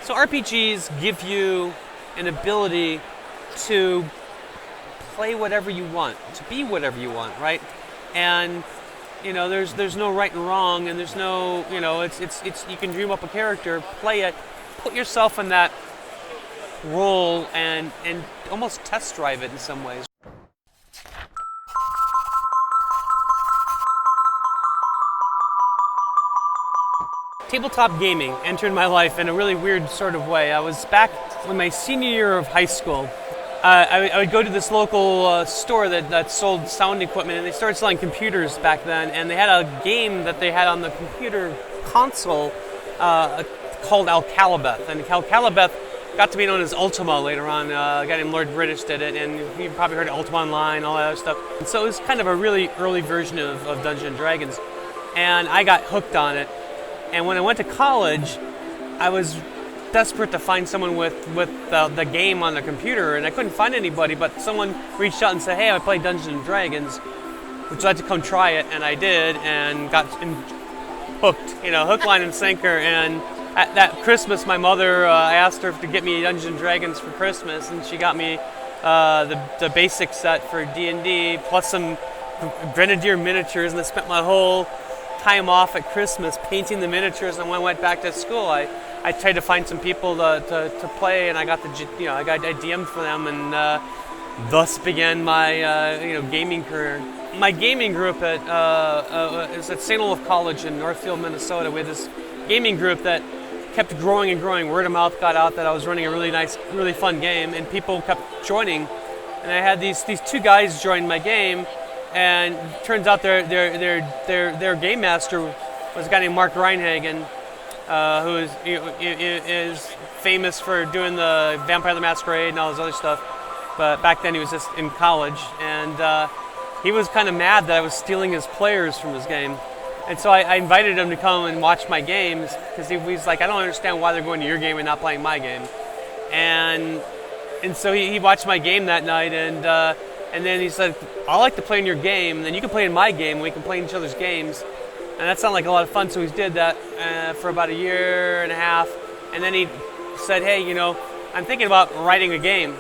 So RPGs give you an ability to play whatever you want, to be whatever you want, right? And there's no right and wrong, and there's no, it's you can dream up a character, play it, put yourself in that role, and almost test drive it in some ways. Tabletop gaming entered my life in a really weird sort of way. I was back in my senior year of high school. I would go to this local store that sold sound equipment, and they started selling computers back then, and they had a game that they had on the computer console called Alcalabeth. And Alcalabeth got to be known as Ultima later on. A guy named Lord British did it, and you've probably heard of Ultima Online, all that other stuff. And so it was kind of a really early version of Dungeons & Dragons, and I got hooked on it. And when I went to college, I was desperate to find someone with the game on the computer, and I couldn't find anybody, but someone reached out and said, hey, I play Dungeons & Dragons. Would you like to come try it? And I did, and got hooked, hook, line, and sinker. And at that Christmas, my mother, I asked her to get me Dungeons & Dragons for Christmas, and she got me the basic set for D&D, plus some Grenadier miniatures, and I spent my whole time off at Christmas painting the miniatures. And when I went back to school, I tried to find some people to play, and I got I DM'd for them, and thus began my gaming career. My gaming group is at St. Olaf College in Northfield, Minnesota. We had this gaming group that kept growing and growing. Word of mouth got out that I was running a really nice, really fun game, and people kept joining. And I had these two guys join my game. And it turns out their game master was a guy named Mark Reinhagen, who is famous for doing the Vampire the Masquerade and all this other stuff. But back then he was just in college, and he was kind of mad that I was stealing his players from his game. And so I invited him to come and watch my games, because he was like, I don't understand why they're going to your game and not playing my game. And so he watched my game that night, and then he said, I like to play in your game, and then you can play in my game, and we can play in each other's games. And that sounded like a lot of fun, so he did that for about a year and a half. And then he said, hey, I'm thinking about writing a game,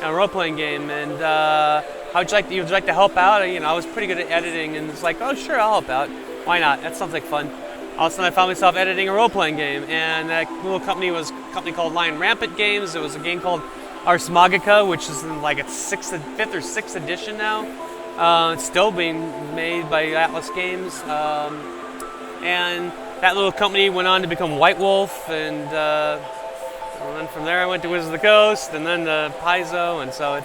a role-playing game, and would you like to help out? I was pretty good at editing, and it's like, oh, sure, I'll help out. Why not? That sounds like fun. All of a sudden, I found myself editing a role-playing game, and that little company was a company called Lion Rampant Games. There was a game called Ars Magica, which is in like its fifth or sixth edition now. It's still being made by Atlas Games. And that little company went on to become White Wolf, and then from there I went to Wizards of the Coast, and then to Paizo, and so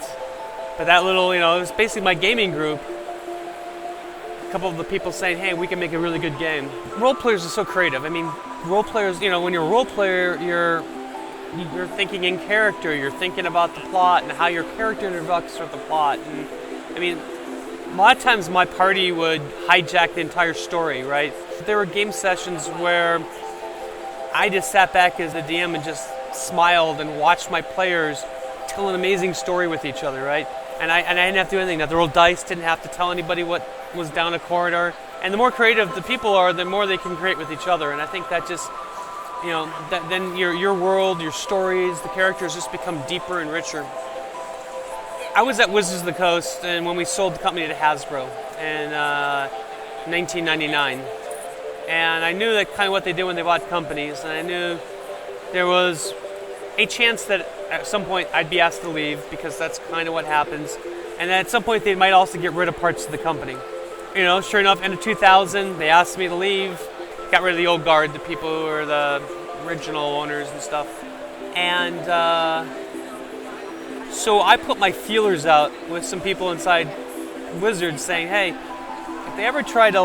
but that little, it was basically my gaming group. A couple of the people saying, hey, we can make a really good game. Role players are so creative. I mean, role players, when you're a role player, you're thinking in character, you're thinking about the plot and how your character interacts with the plot. And I mean, a lot of times my party would hijack the entire story, right? There were game sessions where I just sat back as the DM and just smiled and watched my players tell an amazing story with each other, right? And I didn't have to do anything. Now, they rolled dice, didn't have to tell anybody what was down a corridor. And the more creative the people are, the more they can create with each other. And I think that just, then your world, your stories, the characters just become deeper and richer. I was at Wizards of the Coast, and when we sold the company to Hasbro in 1999. And I knew that kind of what they did when they bought companies, and I knew there was a chance that at some point I'd be asked to leave, because that's kind of what happens. And then at some point they might also get rid of parts of the company. Sure enough, end of 2000, they asked me to leave, got rid of the old guard, the people who were the original owners and stuff. And so I put my feelers out with some people inside Wizards saying, hey, if they ever try to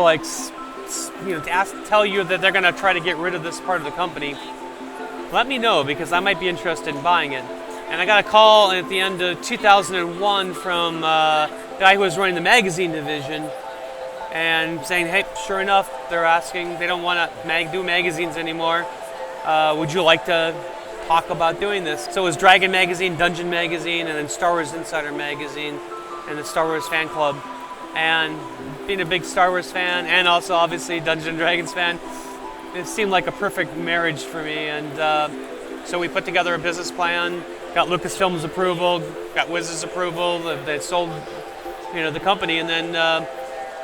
tell you that they're going to try to get rid of this part of the company, let me know, because I might be interested in buying it. And I got a call at the end of 2001 from the guy who was running the magazine division, and saying, hey, sure enough, they're asking, they don't want to do magazines anymore. Would you like to talk about doing this? So it was Dragon Magazine, Dungeon Magazine, and then Star Wars Insider Magazine, and the Star Wars Fan Club. And being a big Star Wars fan, and also obviously Dungeons & Dragons fan, it seemed like a perfect marriage for me. And So we put together a business plan, got Lucasfilm's approval, got Wiz's approval. They sold, the company, and then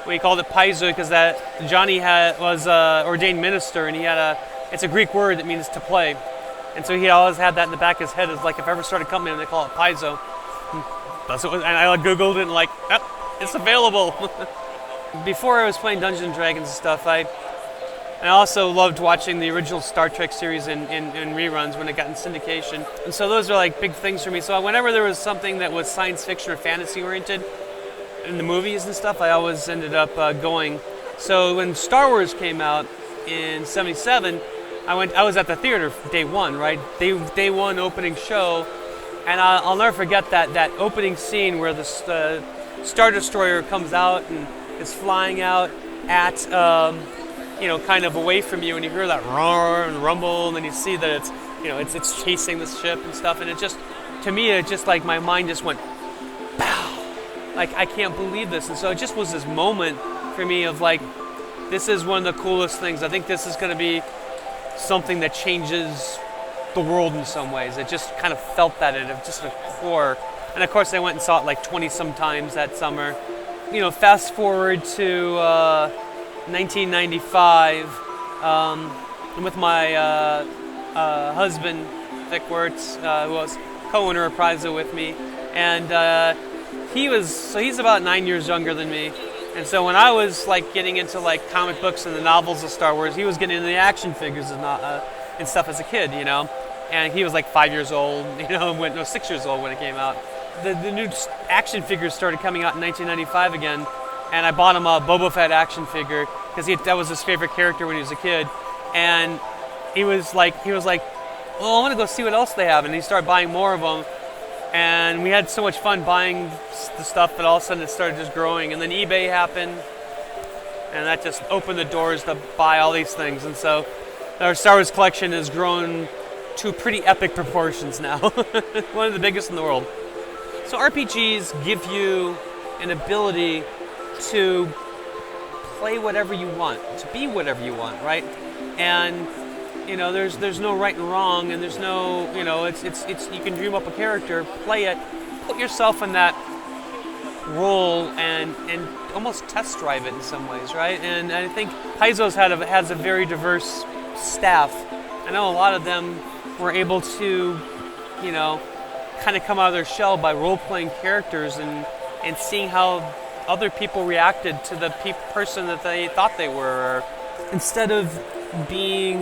we called it Paizo because that Johnny was an ordained minister, and it's a Greek word that means to play, and so he always had that in the back of his head. It's like if I ever start a company, they call it Paizo. That's what, and I googled it and it's available. Before I was playing Dungeons and Dragons and stuff, I also loved watching the original Star Trek series in reruns when it got in syndication. And so those are like big things for me. So whenever there was something that was science fiction or fantasy oriented in the movies and stuff, I always ended up going. So when Star Wars came out in '77, I was at the theater day one, right? Day one opening show. And I'll never forget that opening scene where the Star Destroyer comes out and is flying out at, kind of away from you, and you hear that roar and rumble, and then you see that it's chasing the ship and stuff, and to me, it just like my mind just went, pow! Like, I can't believe this. And so it just was this moment for me of like, this is one of the coolest things. I think this is going to be something that changes the world in some ways. It just kind of felt that at just a core. And of course I went and saw it like 20 some times that summer. Fast forward to 1995, I'm with my husband, Vic Wirtz, who was co-owner of Paizo with me, and he's about 9 years younger than me. And so when I was like getting into like comic books and the novels of Star Wars, he was getting into the action figures and stuff as a kid, And he was like 5 years old, 6 years old when it came out. The new action figures started coming out in 1995 again, and I bought him a Boba Fett action figure because that was his favorite character when he was a kid. And he was like, "Oh, I want to go see what else they have," and he started buying more of them. And we had so much fun buying the stuff that all of a sudden it started just growing. And then eBay happened, and that just opened the doors to buy all these things. And so our Star Wars collection has grown to pretty epic proportions now. One of the biggest in the world. So RPGs give you an ability to play whatever you want, to be whatever you want, right? And there's no right and wrong, and there's no, it's you can dream up a character, play it, put yourself in that role, and almost test drive it in some ways, right? And I think Paizo's has a very diverse staff. I know a lot of them were able to, kind of come out of their shell by role-playing characters and seeing how other people reacted to the person that they thought they were, instead of being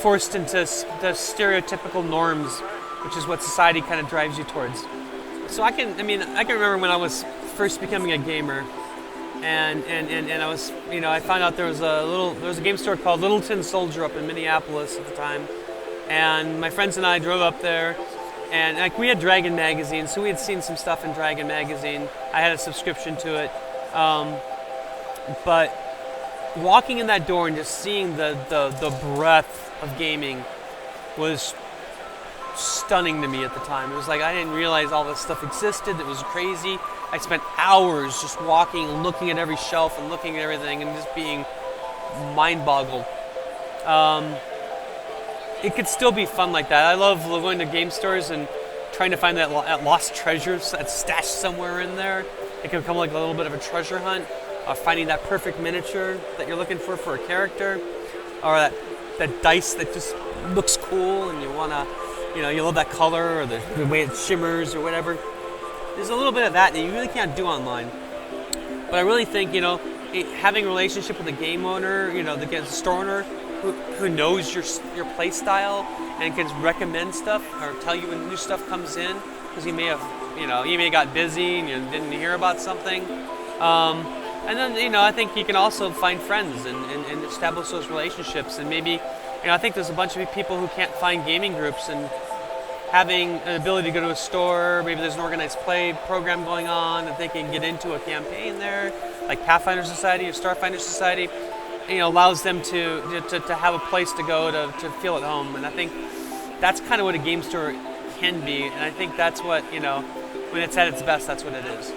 forced into the stereotypical norms, which is what society kind of drives you towards. So I can remember when I was first becoming a gamer, and I was, I found out there was a game store called Little Tin Soldier up in Minneapolis at the time, and my friends and I drove up there, and we had Dragon Magazine, so we had seen some stuff in Dragon Magazine. I had a subscription to it, but walking in that door and just seeing the breadth of gaming was stunning to me at the time. It was like I didn't realize all this stuff existed. It was crazy. I spent hours just walking and looking at every shelf and looking at everything and just being mind-boggled. It could still be fun like that. I love going to game stores and trying to find that lost treasures that's stashed somewhere in there. It can become like a little bit of a treasure hunt. Finding that perfect miniature that you're looking for a character, or that dice that just looks cool and you want to, you love that color or the way it shimmers or whatever. There's a little bit of that you really can't do online. But I really think, having a relationship with a game owner, the store owner who knows your play style and can recommend stuff or tell you when new stuff comes in, because he may have got busy and you didn't hear about something. And then, I think you can also find friends and establish those relationships. And maybe, I think there's a bunch of people who can't find gaming groups, and having an ability to go to a store, maybe there's an organized play program going on, if they can get into a campaign there, like Pathfinder Society or Starfinder Society, allows them to have a place to go to feel at home. And I think that's kind of what a game store can be. And I think that's what, when it's at its best, that's what it is.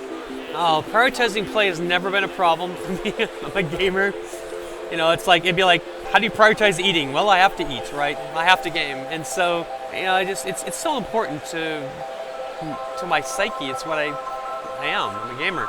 Prioritizing play has never been a problem for me. I'm a gamer. It's like, it'd be like how do you prioritize eating? Well, I have to eat, right? I have to game, and so it's so important to my psyche. It's what I am. I'm a gamer.